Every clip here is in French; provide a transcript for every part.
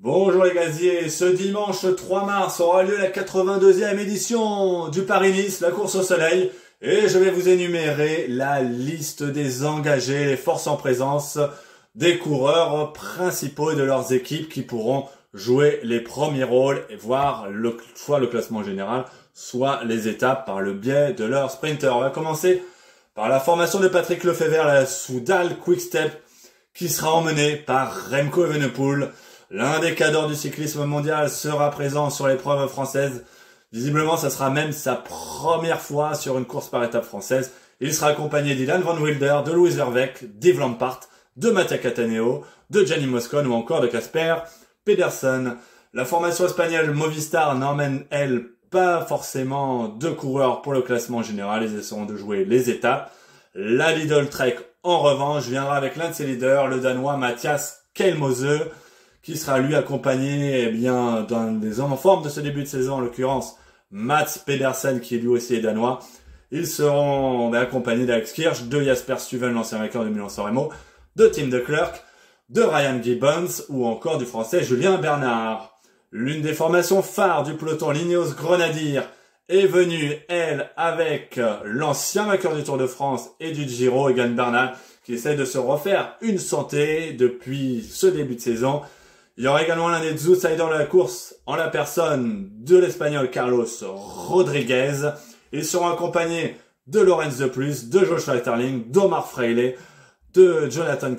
Bonjour les gaziers, ce dimanche 3 mars aura lieu la 82e édition du Paris-Nice, la course au soleil, et je vais vous énumérer la liste des engagés, les forces en présence des coureurs principaux et de leurs équipes qui pourront jouer les premiers rôles et voir soit le classement général, soit les étapes par le biais de leurs sprinters. On va commencer par la formation de Patrick Lefebvre, la Soudal Quick-Step, qui sera emmenée par Remco Evenepoel. L'un des cadors du cyclisme mondial sera présent sur l'épreuve française. Visiblement, ça sera même sa première fois sur une course par étape française. Il sera accompagné d'Ilan Van Wilder, de Louis Verweyck, d'Yves Lampaert, de Mattia Cattaneo, de Gianni Moscon ou encore de Casper Pedersen. La formation espagnole Movistar n'emmène, elle, pas forcément de coureurs pour le classement général. Ils essaieront de jouer les étapes. La Lidl Trek, en revanche, viendra avec l'un de ses leaders, le Danois Mathias Kelmose, qui sera lui accompagné d'un des hommes en forme de ce début de saison, en l'occurrence Mats Pedersen, qui lui aussi est danois. Ils seront accompagnés d'Alex Kirch, de Jasper Stuyven, l'ancien vainqueur de Milan-San Remo, de Tim de Klerk, de Ryan Gibbons ou encore du français Julien Bernard. L'une des formations phares du peloton, l'Ineos Grenadier, est venue, elle, avec l'ancien vainqueur du Tour de France et du Giro, Egan Bernal, qui essaie de se refaire une santé depuis ce début de saison. Il y aura également l'un des outsiders de la course en la personne de l'Espagnol Carlos Rodriguez. Ils seront accompagnés de Lorenz de Plus, de Josh Schmetterling, d'Omar Fraile, de Jonathan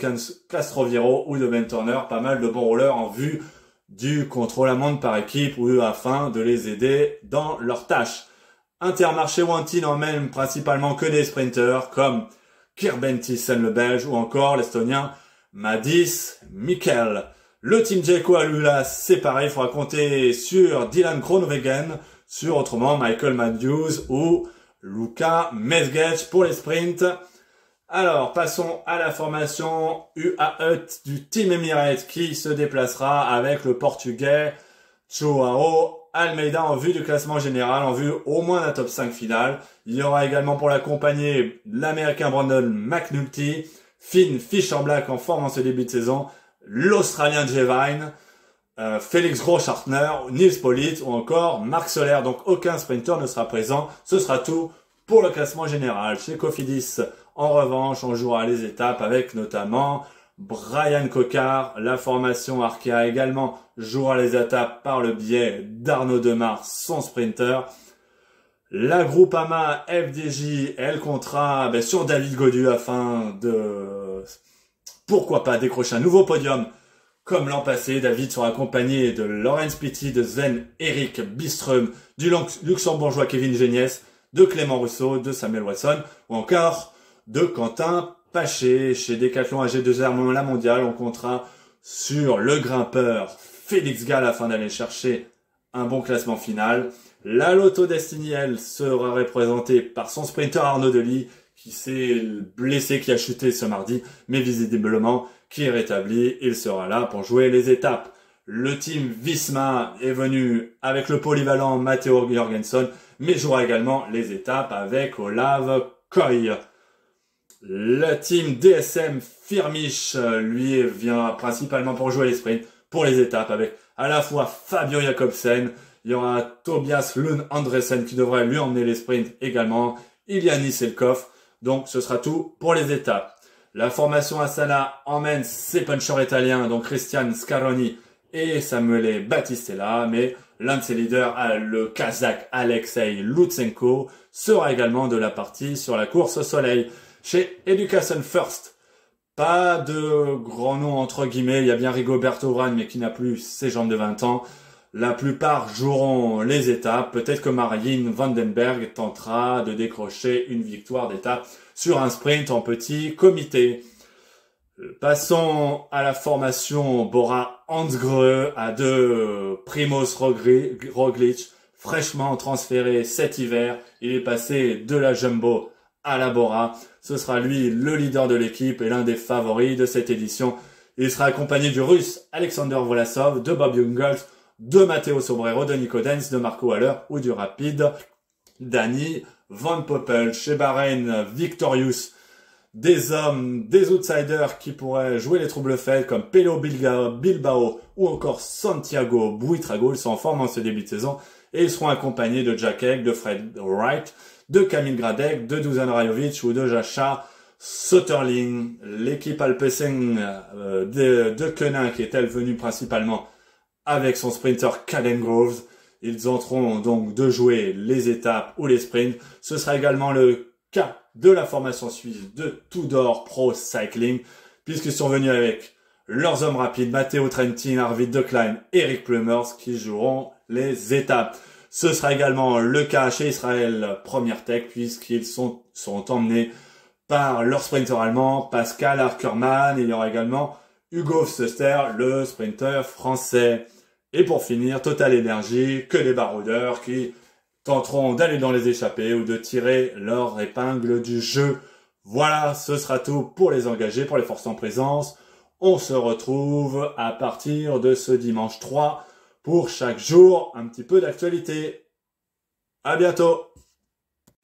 Castroviero ou de Ben Turner. Pas mal de bons rouleurs en vue du contrôle-la-montre par équipe ou afin de les aider dans leurs tâches. Intermarché Wanty n'emmène principalement que des sprinters comme Kirben Thyssen le Belge ou encore l'Estonien Madis Mikkel. Le team Jayco Alula, c'est pareil, il faudra compter sur Dylan Groenewegen, sur autrement Michael Matthews ou Luca Mesgec pour les sprints. Alors, passons à la formation UAE du Team Emirates qui se déplacera avec le Portugais Joao Almeida en vue du classement général, en vue au moins d'un top 5 final. Il y aura également pour l'accompagner l'Américain Brandon McNulty, Finn Fischer-Black en forme en ce début de saison, l'Australien Jay Vine, Félix Großartner, Nils Politt ou encore Marc Soler. Donc aucun sprinter ne sera présent. Ce sera tout pour le classement général. Chez Cofidis, en revanche, on jouera les étapes avec notamment Brian Cocard. La formation Arkea également jouera les étapes par le biais d'Arnaud Demar, son sprinter. La Groupama FDJ, elle comptera sur David Gaudu afin de, pourquoi pas, décrocher un nouveau podium. Comme l'an passé, David sera accompagné de Laurens Pitty, de Sven Erik Byström, du luxembourgeois Kevin Genies, de Clément Rousseau, de Samuel Watson, ou encore de Quentin Paché. Chez Decathlon AG2R La Mondiale, on comptera sur le grimpeur Félix Gall afin d'aller chercher un bon classement final. La Lotto Destiny, elle, sera représentée par son sprinter Arnaud Delis, qui s'est blessé, qui a chuté ce mardi, mais visiblement qui est rétabli. Il sera là pour jouer les étapes. Le team Visma est venu avec le polyvalent Matteo Jorgensen, mais jouera également les étapes avec Olav Koy. Le team DSM Firmich, lui, vient principalement pour jouer les sprints, pour les étapes, avec à la fois Fabio Jakobsen, il y aura Tobias Lund Andresen qui devrait lui emmener les sprints également, Iliani Selkov. Donc ce sera tout pour les étapes. La formation Astana emmène ses punchers italiens, donc Christian Scaroni et Samuele Battistella, mais l'un de ses leaders, le Kazakh Alexei Lutsenko, sera également de la partie sur la course au soleil. Chez Education First, pas de grands noms entre guillemets, il y a bien Rigoberto Urán, mais qui n'a plus ses jambes de 20 ans. La plupart joueront les étapes. Peut-être que Marijn Vandenberg tentera de décrocher une victoire d'étape sur un sprint en petit comité. Passons à la formation Bora Hansgrohe à deux Primoz Roglic, fraîchement transféré cet hiver. Il est passé de la Jumbo à la Bora. Ce sera lui le leader de l'équipe et l'un des favoris de cette édition. Il sera accompagné du Russe Alexander Vlasov, de Bob Jungels, de Matteo Sobrero, de Nico Denz, de Marco Haller ou du rapide Danny Van Poppel. Chez Bahreïn Victorious, des hommes, des outsiders qui pourraient jouer les troubles faits comme Pello Bilbao ou encore Santiago Buitrago. Ils sont en forme en ce début de saison et ils seront accompagnés de Jack Egg, de Fred Wright, de Kamil Gradek, de Dusan Rajovic ou de Jascha Soterling. L'équipe Alpecin de Quenin qui est elle venue principalement avec son sprinter Caden Groves. Ils tenteront donc de jouer les étapes ou les sprints. Ce sera également le cas de la formation suisse de Tudor Pro Cycling, puisqu'ils sont venus avec leurs hommes rapides, Matteo Trentin, Arvid De Klein, Eric Plumers, qui joueront les étapes. Ce sera également le cas chez Israël Première Tech, puisqu'ils seront emmenés par leur sprinter allemand, Pascal Ackermann. Il y aura également Hugo Schuster, le sprinter français. Et pour finir, Total Energy, que des baroudeurs qui tenteront d'aller dans les échappées ou de tirer leur épingle du jeu. Voilà, ce sera tout pour les engagés, pour les forces en présence. On se retrouve à partir de ce dimanche 3 pour chaque jour un petit peu d'actualité. À bientôt!